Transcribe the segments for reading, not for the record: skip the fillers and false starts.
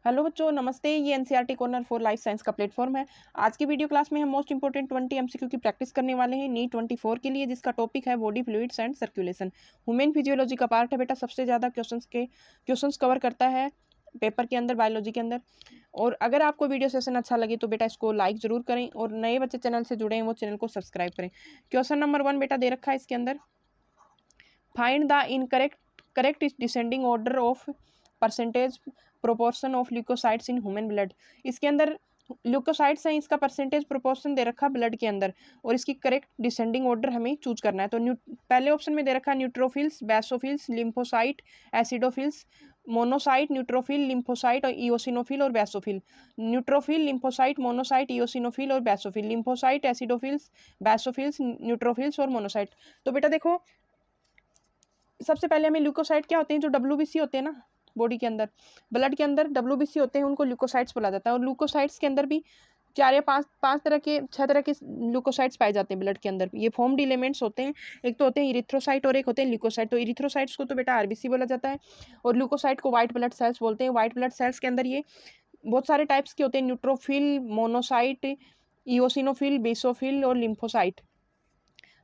Hello बच्चों, नमस्ते। ये NCERT corner for life science का प्लेटफॉर्म है। आज की वीडियो क्लास में हम मोस्ट इंपोर्टेंट 20 एमसीक्यू की प्रैक्टिस करने वाले हैं नीट 24 के लिए, जिसका टॉपिक है body fluids and circulation. Human physiology का पार्ट है बेटा। सबसे ज़्यादा क्वेश्चंस कवर करता है पेपर के अंदर, बायोलॉजी के अंदर। और अगर आपको वीडियो सेशन अच्छा लगे तो बेटा इसको लाइक जरूर करें, और नए बच्चे चैनल से जुड़े हैं वो चैनल को सब्सक्राइब करें। क्वेश्चन नंबर 1 बेटा दे रखा है इसके अंदर, find the correct descending order of percentage proportion of leucocytes in human blood. इसके अंदर ल्यूकोसाइट्स हैं, इसका परसेंटेज प्रोपोर्शन दे रखा ब्लड के अंदर, और इसकी करेक्ट डिसेंडिंग ऑर्डर हमें चूज करना है। तो पहले ऑप्शन में दे रखा है neutrophils, basophils, lymphocyte, acidophils, monocyte, neutrophil, lymphocyte और इओसिनोफिल और basophil. Neutrophil, lymphocyte, monocyte, eosinophil और basophil. Lymphocyte, acidophils, basophils, neutrophils और मोनोसाइट। तो बेटा देखो, सबसे पहले हमें ल्यूकोसाइट क्या होते हैं, जो डब्ल्यूबीसी होते हैं ना बॉडी के अंदर, ब्लड के अंदर डब्ल्यूबीसी होते हैं, उनको ल्यूकोसाइट्स बोला जाता है। और ल्यूकोसाइट्स के अंदर भी 4 या 5 तरह के 6 तरह के ल्यूकोसाइट्स पाए जाते हैं ब्लड के अंदर। ये फॉर्म्ड एलिमेंट्स होते हैं, एक तो होते हैं इरिथ्रोसाइट और एक होते हैं ल्यूकोसाइट। तो इरिथ्रोसाइट्स को तो बेटा आरबीसी बोला जाता है, और ल्यूकोसाइट को व्हाइट ब्लड सेल्स बोलते हैं। व्हाइट ब्लड सेल्स के अंदर ये बहुत सारे टाइप्स के होते हैं, न्यूट्रोफिल, मोनोसाइट, इओसिनोफिल, बेसोफिल और लिम्फोसाइट।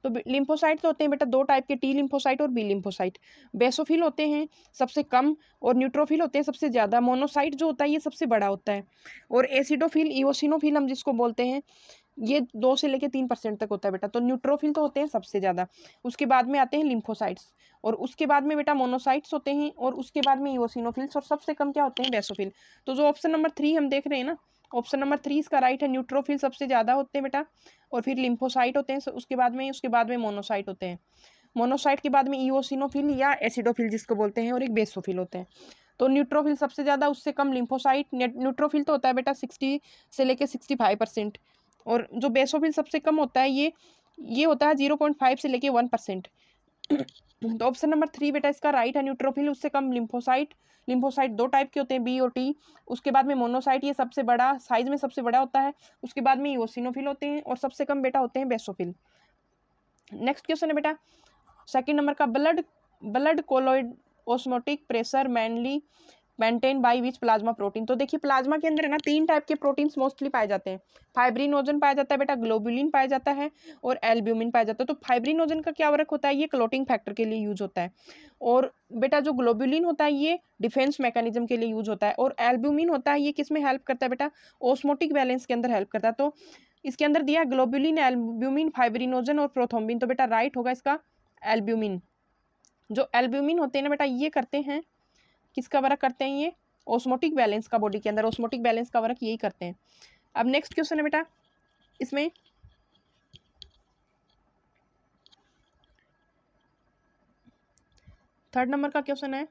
तो लिम्फोसाइट तो होते हैं बेटा 2 टाइप के, टी लिम्फोसाइट और बी लिम्फोसाइट। बेसोफिल होते हैं सबसे कम, और न्यूट्रोफिल होते हैं सबसे ज़्यादा। मोनोसाइट जो होता है ये सबसे बड़ा होता है, और एसिडोफिल, इओसिनोफिल हम जिसको बोलते हैं, ये 2 से लेकर 3% तक होता है बेटा। तो न्यूट्रोफिल तो होते हैं सबसे ज़्यादा, उसके बाद में आते हैं लिम्फोसाइट्स, और उसके बाद में बेटा मोनोसाइट्स होते हैं, और उसके बाद में इओसिनोफिल्स, और सबसे कम क्या होते हैं, बेसोफिल। तो जो ऑप्शन नंबर 3 हम देख रहे हैं ना, ऑप्शन नंबर 3 इसका राइट है। न्यूट्रोफिल सबसे ज़्यादा होते हैं बेटा, और फिर लिम्फोसाइट होते हैं उसके बाद में मोनोसाइट होते हैं। मोनोसाइट के बाद में इओसिनोफिल या एसिडोफिल जिसको बोलते हैं, और एक बेसोफिल होते हैं। तो न्यूट्रोफिल सबसे ज़्यादा, उससे कम लिम्फोसाइट। न्यूट्रोफिल तो होता है बेटा 60 से लेकर 65%, और जो बेसोफिल सबसे कम होता है ये होता है 0.5 से लेके 1%। तो ऑप्शन नंबर 3 बेटा इसका राइट है। न्यूट्रोफिल उससे कम लिम्फोसाइट। लिम्फोसाइट 2 टाइप के होते हैं, बी और टी। उसके बाद में मोनोसाइट, ये सबसे बड़ा, साइज में सबसे बड़ा होता है। उसके बाद में इओसिनोफिल होते हैं, और सबसे कम बेटा होते हैं बेसोफिल। नेक्स्ट क्वेश्चन है बेटा सेकंड नंबर का, blood colloid osmotic pressure mainly maintain by which plasma protein. तो देखिए प्लाज्मा के अंदर है ना 3 टाइप के प्रोटीन्स मोस्टली पाए जाते हैं। फाइब्रिनोजन पाया जाता है बेटा, ग्लोबुलिन पाया जाता है, और एल्ब्यूमिन पाया जाता है। तो फाइब्रिनोजन का क्या वर्क होता है, ये क्लोटिंग फैक्टर के लिए यूज होता है। और बेटा जो ग्लोबुलिन होता है ये डिफेंस मैकेनिज्म के लिए यूज होता है। और एल्ब्यूमिन होता है, ये किस में हेल्प करता है बेटा, ऑस्मोटिक बैलेंस के अंदर हेल्प करता है। तो इसके अंदर दिया ग्लोबुलिन, एल्ब्यूमिन, फाइब्रिनोजन और प्रोथ्रोम्बिन। तो बेटा राइट होगा इसका एल्ब्यूमिन। जो एल्ब्यूमिन होते हैं ना बेटा, ये करते हैं, किसका वर्क करते हैं, ये ऑस्मोटिक बैलेंस का, बॉडी के अंदर ऑस्मोटिक बैलेंस का वर्क यही करते हैं। अब नेक्स्ट क्वेश्चन है बेटा इसमें, थर्ड नंबर का क्वेश्चन है,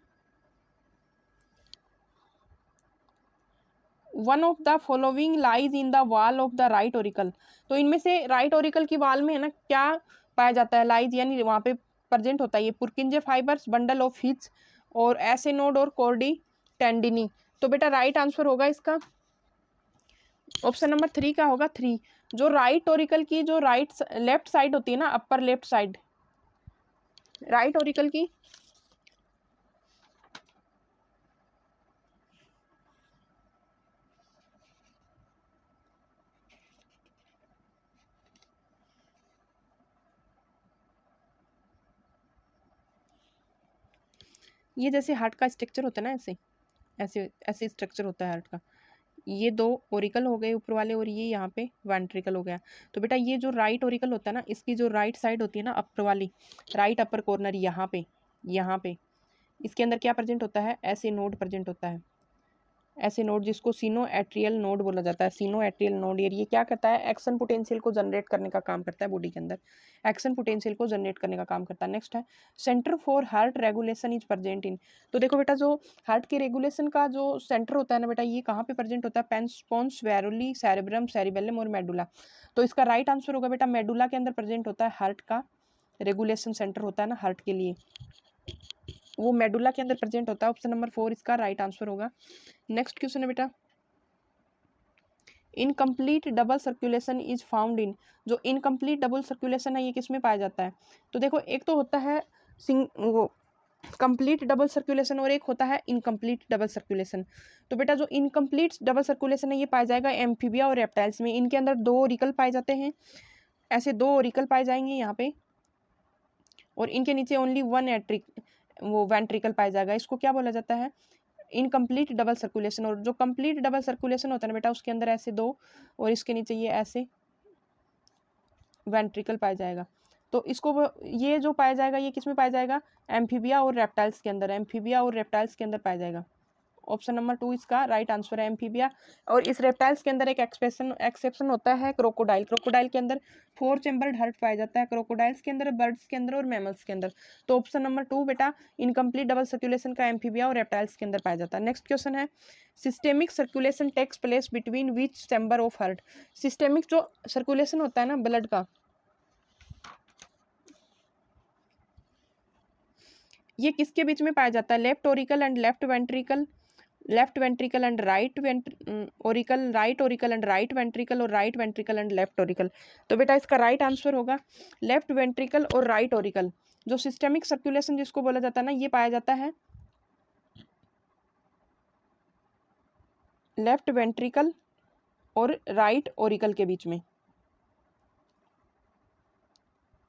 one of the following lies in the wall of the right Oracle. तो इनमें से राइट ओरिकल की वॉल में है ना क्या पाया जाता है, लाइज यानी वहां पे प्रेजेंट होता है, ये पुरकिंजे फाइबर्स, बंडल ऑफ हिट्स, और ऐसे नोड और कोर्डी टेंडिनी। तो बेटा राइट आंसर होगा इसका ऑप्शन नंबर 3 का होगा 3। जो राइट ओरिकल की जो लेफ्ट साइड होती है ना, upper left side, right Oracle की, ये जैसे हार्ट का स्ट्रक्चर होता है ना, ऐसे ऐसे ऐसे स्ट्रक्चर होता है हार्ट का। ये 2 ओरिकल हो गए ऊपर वाले, और ये यहाँ पे वेंट्रिकल हो गया। तो बेटा ये जो राइट ओरिकल होता है ना, इसकी जो राइट साइड होती है ना, अपर वाली, राइट अपर कॉर्नर, यहाँ पे इसके अंदर क्या प्रेजेंट होता है, ऐसे नोड प्रेजेंट होता है, ऐसे नोड जिसको सीनो एट्रियल नोड बोला जाता है। सीनो एट्रियल नोड ये क्या करता है, एक्शन पोटेंशियल को जनरेट करने का काम करता है बॉडी के अंदर, एक्शन पोटेंशियल को जनरेट करने का काम करता है। नेक्स्ट है, centre for heart regulation is present in. तो देखो बेटा जो हार्ट के रेगुलेशन का जो सेंटर होता है ना बेटा, ये कहाँ पे प्रेजेंट होता है, पेंस वेरुली, सेरेब्रम, सेरिबेलम और मेडुला। तो इसका राइट आंसर होगा बेटा मेडुला के अंदर प्रेजेंट होता है हार्ट का रेगुलेशन सेंटर होता है ना हार्ट के लिए, वो मेडुला के अंदर प्रेजेंट होता है। ऑप्शन नंबर 4 इसका राइट आंसर होगा। नेक्स्ट क्वेश्चन है बेटा, incomplete double circulation is found in. जो इनकम्प्लीट डबल सर्कुलेशन है ये किस में पाया जाता है। तो देखो एक तो होता है वो कंप्लीट डबल सर्कुलेशन और एक होता है इनकम्प्लीट डबल सर्कुलेशन। तो बेटा जो इनकम्प्लीट डबल सर्कुलेशन है ये पाया जाएगा एम्फीबिया और रेप्टाइल्स में। इनके अंदर 2 ओरिकल पाए जाते हैं, ऐसे 2 ओरिकल पाए जाएंगे यहाँ पे, और इनके नीचे ओनली 1 वेंट्रिकल पाया जाएगा। इसको क्या बोला जाता है? Incomplete double circulation. और जो कंप्लीट डबल सर्कुलेशन होता है ना बेटा, उसके अंदर ऐसे 2 और इसके नीचे ये ऐसे वेंट्रिकल पाया जाएगा। तो इसको ये जो पाया जाएगा ये किस में पाया जाएगा? एम्फीबिया और रेप्टाइल्स के अंदर, एम्फीबिया और रेप्टाइल्स के अंदर पाया जाएगा। ऑप्शन नंबर 2 इसका राइट आंसर है, एम्फीबिया। और इस रेप्टाइल्स के अंदर एक एक्सेप्शन होता है क्रोकोडाइल। क्रोकोडाइल के अंदर 4 चैम्बर्ड हार्ट पाया जाता है, क्रोकोडाइल्स के अंदर, बर्ड्स के अंदर और मैमल्स के अंदर। तो ऑप्शन नंबर 2 बेटा इनकम्प्लीट डबल सर्कुलेशन का एम्फीबिया और रेप्टाइल्स के अंदर पाया जाता है। नेक्स्ट क्वेश्चन है, systemic circulation takes place between which chamber of heart. Systemic जो सर्कुलेशन होता है ना ब्लड का, ये किसके बीच में पाया जाता है? Left auricle and left ventricle, left ventricle and right auricle, right auricle and right ventricle, और right ventricle and left auricle. तो बेटा इसका राइट आंसर होगा लेफ्ट वेंट्रिकल और राइट ओरिकल। जो सिस्टेमिक सर्कुलेशन जिसको बोला जाता है ना, ये पाया जाता है लेफ्ट वेंट्रिकल और राइट ओरिकल के बीच में।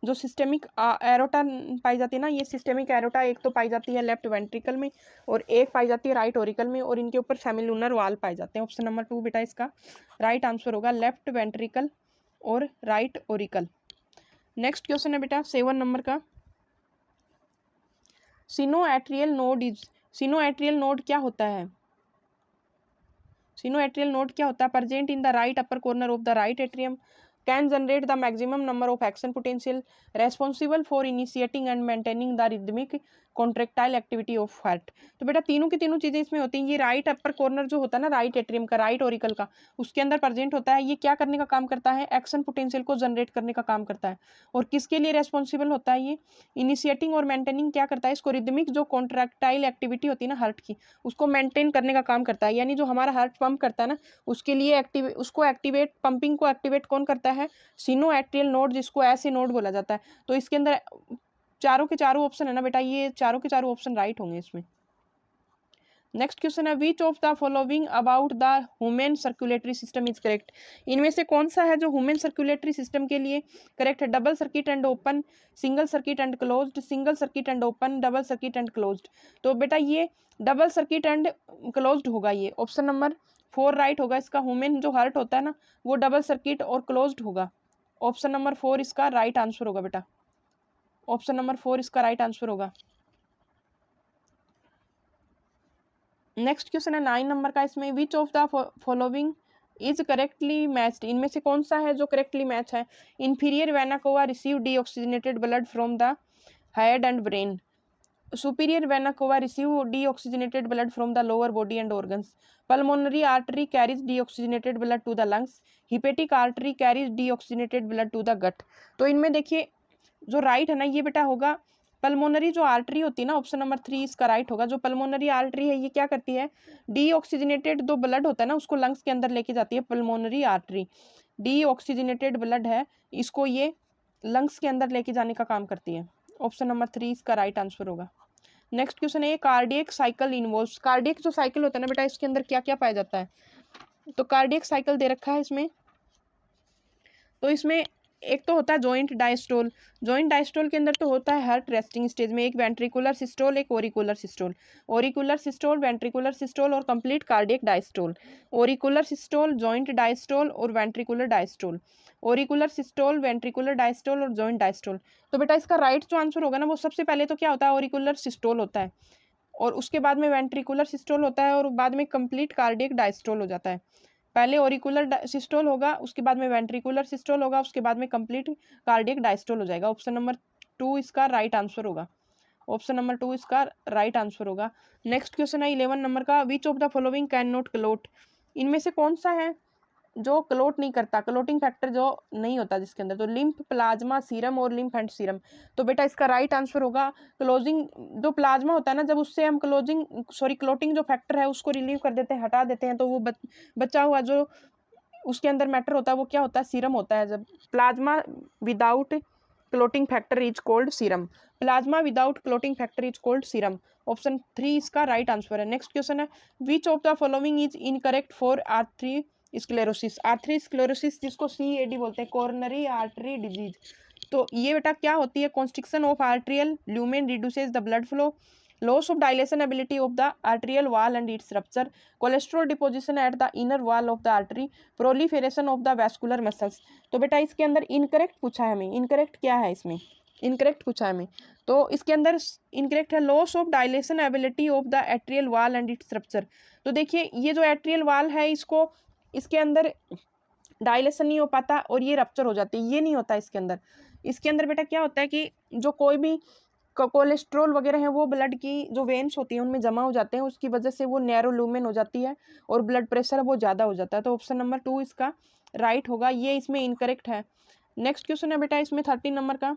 जो सिस्टेमिक एरोटा पाई जाती है ना, ये सिस्टेमिक एरोटा एक तो पाई जाती है लेफ्ट वेंट्रिकल में और एक पाई जाती है राइट ओरिकल में, और इनके ऊपर सेमिलुनर वाल पाए जाते हैं। ऑप्शन नंबर 2 बेटा इसका राइट आंसर होगा लेफ्ट वेंट्रिकल और राइट ओरिकल। नेक्स्ट क्वेश्चन है बेटा 7 नंबर का, sinoatrial node is, sinoatrial node क्या होता है? सिनोएट्रियल नोड क्या होता है? Present in the right upper corner of the right atrium, can generate the maximum number of action potential, responsible for initiating and maintaining the rhythmic contractile activity of heart. तो बेटा तीनों की तीनों चीजें इसमें होती हैं। ये राइट अपर कॉर्नर जो होता है ना राइट एट्रियम का, राइट ओरिकल का, उसके अंदर प्रेजेंट होता है। ये क्या करने का काम करता है? एक्शन पोटेंशियल को जनरेट करने का काम करता है। और किसके लिए रेस्पॉन्सिबल होता है? ये इनिशिएटिंग और मेंटेनिंग क्या करता है? इसको रिदमिक जो कॉन्ट्रेक्टाइल एक्टिविटी होती है ना हार्ट की, उसको मेंटेन करने का काम करता है। यानी जो हमारा हार्ट पंप करता है ना, उसके लिए उसको एक्टिवेट, पंपिंग को एक्टिवेट कौन करता है? सिनोएट्रियल नोड, जिसको ऐसे नोड बोला जाता है। तो इसके अंदर चारों के चारों ऑप्शन है ना बेटा, ये चारों के चारों ऑप्शन राइट होंगे इसमें। नेक्स्ट क्वेश्चन है, which of the following about the human circulatory system is correct. इनमें से कौन सा है जो ह्यूमन सर्कुलेटरी सिस्टम के लिए करेक्ट है? Double circuit and open, single circuit and closed, single circuit and open, double circuit and closed. तो बेटा ये डबल सर्किट एंड क्लोज्ड होगा। ये ऑप्शन नंबर 4 राइट होगा इसका। ह्यूमन जो हार्ट होता है ना, वो डबल सर्किट और क्लोज्ड होगा। ऑप्शन नंबर 4 इसका राइट आंसर होगा बेटा। ऑप्शन नंबर 4 इसका राइट आंसर होगा। नेक्स्ट क्वेश्चन है 9 नंबर का, इसमें which of the following is correctly matched. इनमें से कौन सा है जो करेक्टली मैच है? Inferior vena cava receive deoxygenated blood from the head and brain, superior vena cava receive deoxygenated blood from the lower body and organs, pulmonary artery carries deoxygenated blood to the lungs, hepatic artery carries deoxygenated blood to the gut. तो इनमें देखिए जो right है ना, ये बेटा होगा pulmonary जो आर्टरी होती है ना, ऑप्शन नंबर 3 इसका राइट होगा। जो पल्मोनरी आर्टरी है ये क्या करती है? डीऑक्सीजनेटेड जो ब्लड होता है ना, उसको लंग्स के अंदर लेके जाती है। पल्मोनरी आर्टरी डीऑक्सीजनेटेड ब्लड है, इसको ये लंग्स के अंदर लेके जाने का काम करती है। ऑप्शन नंबर 3 इसका राइट आंसर होगा। नेक्स्ट क्वेश्चन है, कार्डियक साइकिल इन्वॉल्व्स। कार्डियक जो साइकिल होता है ना बेटा, इसके अंदर क्या क्या पाया जाता है? तो कार्डियक साइकिल दे रखा है इसमें। तो इसमें एक तो होता है जॉइंट डायस्टोल। जॉइंट डायस्टोल के अंदर तो होता है हार्ट रेस्टिंग स्टेज में एक वेंट्रिकुलर सिस्टोल, एक auricular systole, auricular systole, ventricular systole और complete cardiac diastole. Auricular systole, joint diastole और ventricular diastole, auricular systole, ventricular diastole और जॉइंट डायस्टोल। तो बेटा इसका राइट जो आंसर होगा ना, वो सबसे पहले तो क्या होता है? ओरिकुलर सिस्टोल होता है, और उसके बाद में वेंट्रिकुलर सिस्टोल होता है, और बाद में कंप्लीट कार्डियक डायस्टोल हो जाता है। पहले ओरिकुलर सिस्टोल होगा, उसके बाद में वेंट्रिकुलर सिस्टोल होगा, उसके बाद में कंप्लीट कार्डियक डायस्टोल हो जाएगा। ऑप्शन नंबर 2 इसका राइट आंसर होगा। ऑप्शन नंबर 2 इसका राइट आंसर होगा। नेक्स्ट क्वेश्चन है 11 नंबर का, विच of the following can not clot. इनमें से कौन सा है जो क्लोट नहीं करता? क्लोटिंग फैक्टर जो नहीं होता जिसके अंदर, तो लिम्फ, प्लाज्मा, सीरम और लिम्फ एंड सीरम। तो बेटा इसका राइट आंसर होगा क्लोजिंग, जो प्लाज्मा होता है ना, जब उससे हम क्लोटिंग जो फैक्टर है उसको रिलीव कर देते हैं, हटा देते हैं, तो वो बचा हुआ जो उसके अंदर मैटर होता है वो क्या होता है? सीरम होता है। जब plasma without clotting factor is called serum, plasma without clotting factor is called serum. Option 3 इसका राइट आंसर है। नेक्स्ट क्वेश्चन है, which of the following is incorrect for atherosclerosis, atherosclerosis जिसको CAD बोलते हैं, coronary artery disease. तो ये बेटा क्या होती है, constriction of arterial lumen reduces the blood flow, loss of dilation ability of the arterial wall and its rupture, cholesterol deposition at the inner wall of the artery, proliferation of the vascular muscles। तो बेटा इसके अंदर incorrect पूछा है हमें, incorrect क्या है इसमें, इनकरेक्ट पूछा है हमें, तो इसके अंदर इनकरेक्ट है loss of dilation ability of the atrial wall and it's rupture. तो देखिए ये जो एट्रियल वॉल है इसको, इसके अंदर डायलेशन नहीं हो पाता और ये रप्चर हो जाती है, ये नहीं होता इसके अंदर। इसके अंदर बेटा क्या होता है कि जो कोई भी कोलेस्ट्रॉल वगैरह है वो ब्लड की जो वेन्स होती हैं उनमें जमा हो जाते हैं, उसकी वजह से वो नैरो लूमेन हो जाती है और ब्लड प्रेशर वो ज़्यादा हो जाता है। तो ऑप्शन नंबर 2 इसका राइट होगा, ये इसमें इनकरेक्ट है। नेक्स्ट क्वेश्चन है बेटा इसमें 13 नंबर का,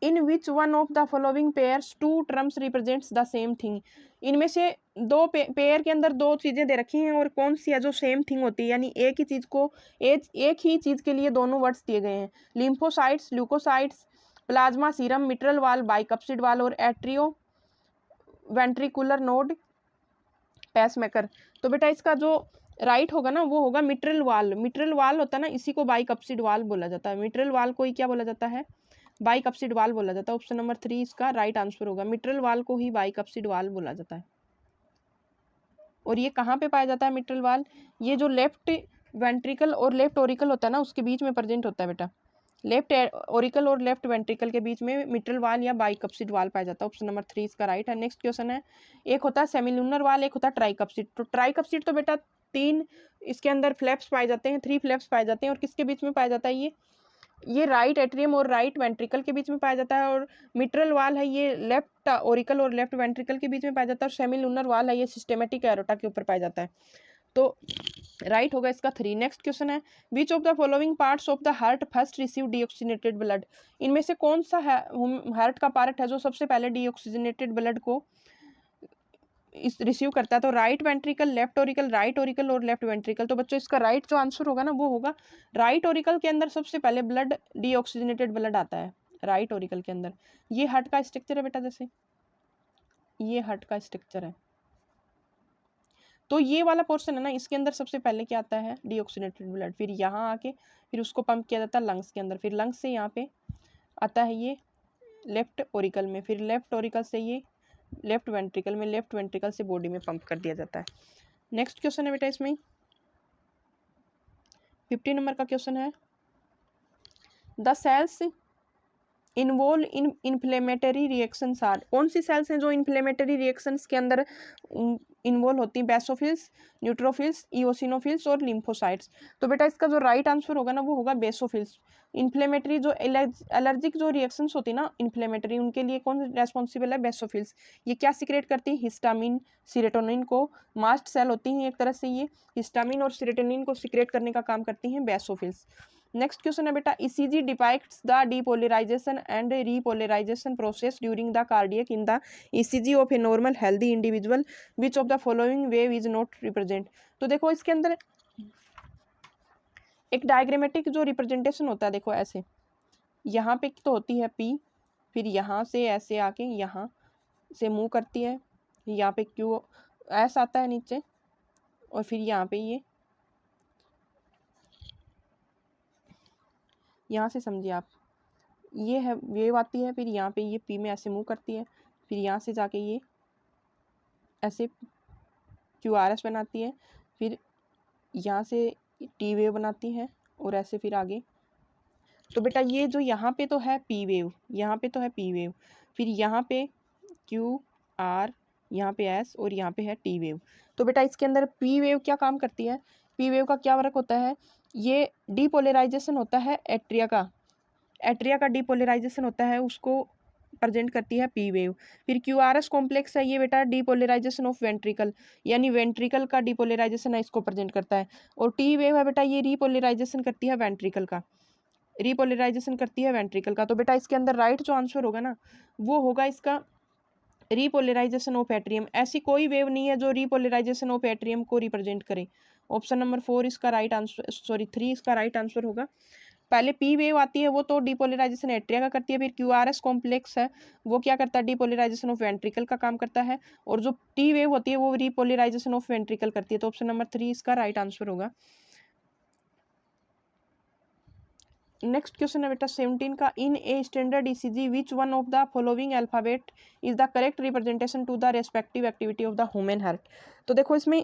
in which one of the following pairs two terms represents the same thing, इनमें से दो पेयर के अंदर दो चीज़ें दे रखी हैं और कौन सी है जो सेम थिंग होती है, यानी एक ही चीज़ को एक ही चीज़ के लिए दोनों वर्ड्स दिए गए हैं, lymphocytes leucocytes, plasma serum, mitral valve bicuspid वाल और एट्रियो वेंट्रिकुलर नोड पैसमेकर। तो बेटा इसका जो राइट होगा ना वो होगा मिट्रल वाल, मिट्रल वाल होता है ना इसी को बाइकप्सिड वाल बोला जाता है, मिट्रल वाल को ही क्या बोला जाता है, बाइकप्सिड वाल बोला जाता है। ऑप्शन नंबर 3 इसका राइट आंसर होगा, मिट्रल वाल को ही बाइकप्सिड वाल बोला जाता है। और ये कहाँ पे पाया जाता है मिट्रल वाल, ये जो लेफ्ट वेंट्रिकल और लेफ्ट ओरिकल होता है ना उसके बीच में प्रेजेंट होता है बेटा, लेफ्ट ओरिकल और लेफ्ट वेंट्रिकल के बीच में मिट्रल वाल या बाइकप्सिड वाल पाया जाता है। ऑप्शन नंबर 3 इसका राइट है। नेक्स्ट क्वेश्चन है, एक होता है सेमिलुनर वाल, एक होता है ट्राइकप्सिड। तो ट्राइकप्सिड तो बेटा 3 इसके अंदर फ्लैप्स पाए जाते हैं, 3 फ्लैप्स पाए जाते हैं, और किसके बीच में पाया जाता है, ये राइट एट्रियम और राइट वेंट्रिकल के बीच में पाया जाता है, और मिट्रल वाल है ये लेफ्ट ओरिकल और लेफ्ट वेंट्रिकल के बीच में पाया जाता है, और सेमिलुनर वाल है ये सिस्टेमेटिक एरोटा के ऊपर पाया जाता है। तो राइट होगा इसका 3। नेक्स्ट क्वेश्चन है, which of the following parts of the heart first receive deoxygenated blood, इनमें से कौन सा हार्ट का पार्ट है जो सबसे पहले डीऑक्सीजनेटेड ब्लड को रिसीव करता है। तो right ventricle, left Oracle, right Oracle और लेफ्ट वेंट्रिकल। तो बच्चों इसका राइट जो आंसर होगा ना वो होगा राइट ओरिकल के अंदर सबसे पहले ब्लड डीऑक्सीजनेटेड ब्लड आता है, राइट ओरिकल के अंदर। ये हार्ट का स्ट्रक्चर है बेटा, जैसे ये हार्ट का स्ट्रक्चर है, तो ये वाला पोर्शन है ना इसके अंदर सबसे पहले क्या आता है, डीऑक्सीजनेटेड ब्लड, फिर यहाँ आके फिर उसको पंप किया जाता है लंग्स के अंदर, फिर लंग्स से यहाँ पे आता है ये लेफ्ट ओरिकल में, फिर लेफ्ट ओरिकल से ये लेफ्ट वेंट्रिकल में, लेफ्ट वेंट्रिकल से बॉडी में पंप कर दिया जाता है। नेक्स्ट क्वेश्चन है बेटा इसमें 15 नंबर का क्वेश्चन है, the cells involved in inflammatory reactions are, कौन सी सेल्स हैं जो इन्फ्लेमेटरी रिएक्शंस के अंदर इन्वॉल्व होती हैं, बेसोफिल्स, न्यूट्रोफिल्स, इओसिनोफिल्स और लिम्फोसाइट्स। तो बेटा इसका जो राइट आंसर होगा ना वो होगा बेसोफिल्स। इन्फ्लेमेटरी जो एलर्जिक जो रिएक्शंस होती है ना इन्फ्लेमेटरी, उनके लिए कौन रेस्पॉन्सिबल है, बेसोफिल्स। ये क्या सिक्रेट करती है, हिस्टामिन सीरोटोनिन को, मास्ट सेल होती हैं एक तरह से, ये हिस्टामिन और सीरोटोनिन को सिक्रेट करने का काम करती हैं बेसोफिल्स। नेक्स्ट क्वेश्चन है बेटा, ECG depicts the depolarization and repolarization process during the cardiac in the ECG of a normal healthy individual, which of the following wave is not represent. तो देखो इसके अंदर एक डायग्रामेटिक जो रिप्रेजेंटेशन होता है, देखो ऐसे यहाँ पे तो होती है P, फिर यहाँ से ऐसे आके यहाँ से मूव करती है, यहाँ पे QS आता है नीचे, और फिर यहाँ पे ये यहाँ से समझिए आप, ये है वेव आती है, फिर यहाँ पे ये P में ऐसे मूव करती है, फिर यहाँ से जाके ये ऐसे QRS बनाती है, फिर यहाँ से T वेव बनाती है और ऐसे फिर आगे। तो बेटा ये जो यहाँ पे तो है P वेव, यहाँ पे तो है P वेव, फिर यहाँ पे QR, यहाँ पे S और यहाँ पे है T वेव। तो बेटा इसके अंदर P वेव क्या काम करती है, P वेव का क्या वर्क होता है, ये डीपोलराइजेशन होता है एट्रिया का डीपोलराइजेशन होता है, उसको प्रेजेंट करती है P वेव। फिर QRS कॉम्प्लेक्स है ये बेटा डीपोलराइजेशन ऑफ वेंट्रिकल, यानी वेंट्रिकल का डीपोलराइजेशन है, इसको प्रेजेंट करता है। और T वेव है बेटा ये रीपोलराइजेशन करती है वेंट्रिकल का, रीपोलराइजेशन करती है वेंट्रिकल का। तो बेटा इसके अंदर राइट जो आंसर होगा ना वो होगा इसका रीपोलराइजेशन ऑफ एट्रियम। ऐसी कोई वेव नहीं है जो रीपोलराइजेशन ऑफ एट्रियम को रिप्रेजेंट करे। ऑप्शन नंबर 4 इसका राइट आंसर, 3 इसका राइट आंसर होगा। पहले पी वेव आती है वो तो डीपोलराइजेशन एट्रिया का करती है, फिर क्यूआरएस कॉम्प्लेक्स है वो क्या करता है, डीपोलराइजेशन ऑफ वेंट्रिकल का काम करता है, और जो टी वेव होती है वो रीपोलराइजेशन ऑफ वेंट्रिकल करती है। तो ऑप्शन नंबर 3 इसका राइट आंसर होगा। नेक्स्ट क्वेश्चन है बेटा 17 का, in a standard ECG which one of the following alphabet is the correct representation to the respective activity of the human heart. तो देखो इसमें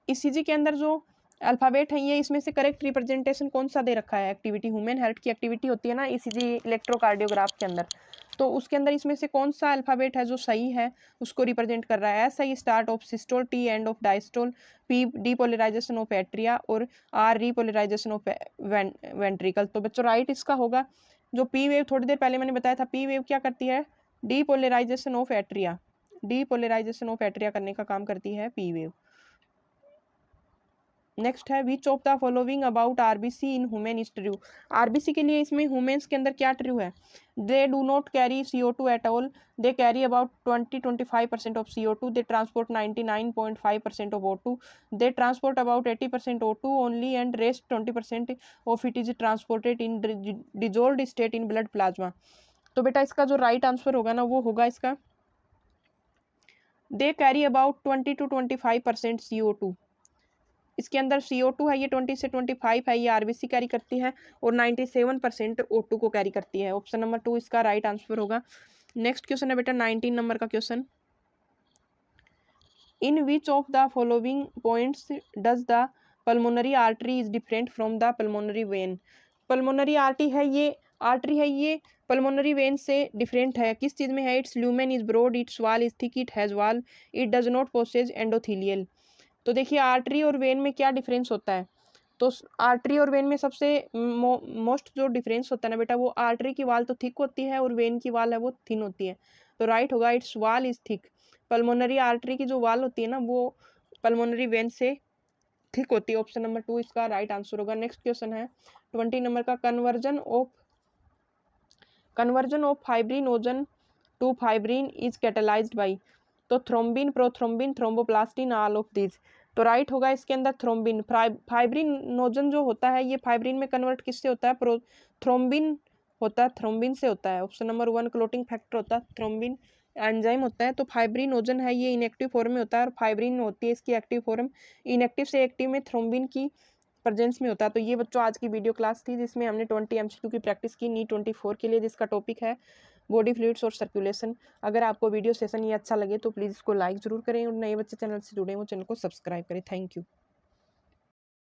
ईसीजी के अंदर जो अल्फाबेट है ये इसमें से करेक्ट रिप्रेजेंटेशन कौन सा दे रखा है, एक्टिविटी ह्यूमन हार्ट की एक्टिविटी होती है ना ईसीजी इलेक्ट्रोकार्डियोग्राफ के अंदर, तो उसके अंदर इसमें से कौन सा अल्फाबेट है जो सही है उसको रिप्रेजेंट कर रहा है। S I start of systole, T end of diastole, P depolarization of atria और आर रीपोलराइजेशन ऑफ वेंट्रिकल। तो बच्चों राइट इसका होगा जो पी वेव, थोड़ी देर पहले मैंने बताया था पी वेव क्या करती है, depolarization of atria, depolarization of atria करने का काम करती है पी वेव। नेक्स्ट है which of the following about RBC in human is true. RBC के लिए इसमें ह्यूमन्स के अंदर क्या ट्रू है, they do not carry CO2 at all, they carry about 20-25% of CO2, they transport 99.5% of O2, they transport about 80% O2 only and rest 20% of it is transported in dissolved state in blood plasma. तो बेटा इसका जो right answer होगा ना वो होगा इसका दे carry about 20-25% CO2। इसके अंदर CO2 है ये 20 से 25 है, ये आरबीसी कैरी करती है, और 97% O2 को कैरी करती है। ऑप्शन नंबर 2 इसका राइट आंसर होगा। नेक्स्ट क्वेश्चन है बेटा 19 नंबर का question, in which of the following points does the pulmonary artery is different from the pulmonary vein. Pulmonary artery है ये पल्मोनरी वेन से डिफरेंट है, किस चीज़ में है, its lumen is broad, its wall is thick, it has wall, it does not possess endothelial. तो देखिए आर्टरी और वेन में क्या डिफरेंस होता है, तो आर्टरी और वेन में सबसे मोस्ट जो डिफरेंस होता है ना बेटा, वो आर्टरी की वाल तो थिक होती है और वेन की वाल है वो थिन होती है। तो राइट होगा it's wall is thick. Pulmonary artery की जो वाल होती है ना वो पल्मोनरी वेन से थिक होती है। ऑप्शन नंबर 2 इसका राइट आंसर होगा। नेक्स्ट क्वेश्चन है 20 नंबर का, conversion of fibrinogen to fibrin is catalysed by. तो thrombin, prothrombin, thromboplastin, all of these. तो राइट होगा इसके अंदर थ्रोम्बिन। फाइब्रिनोजन जो होता है ये फाइब्रिन में कन्वर्ट किससे होता है, थ्रोम्बिन होता है, थ्रोम्बिन से होता है। ऑप्शन नंबर 1 क्लोटिंग फैक्टर होता है, थ्रोम्बिन एंजाइम होता है। तो फाइब्रिनोजन है ये इनएक्टिव फॉर्म में होता है और फाइब्रिन होती है इसकी एक्टिव फॉर्म। इनएक्टिव से एक्टिव में थ्रोम्बिन की प्रेजेंस में होता है। तो ये बच्चों आज की वीडियो क्लास थी जिसमें हमने 20 MCQ की प्रैक्टिस की नीट 24 के लिए, जिसका टॉपिक है बॉडी फ्लूइड्स और सर्कुलेशन। अगर आपको वीडियो सेशन ये अच्छा लगे तो प्लीज़ इसको लाइक जरूर करें, और नए बच्चे चैनल से जुड़े हो चैनल को सब्सक्राइब करें। Thank you.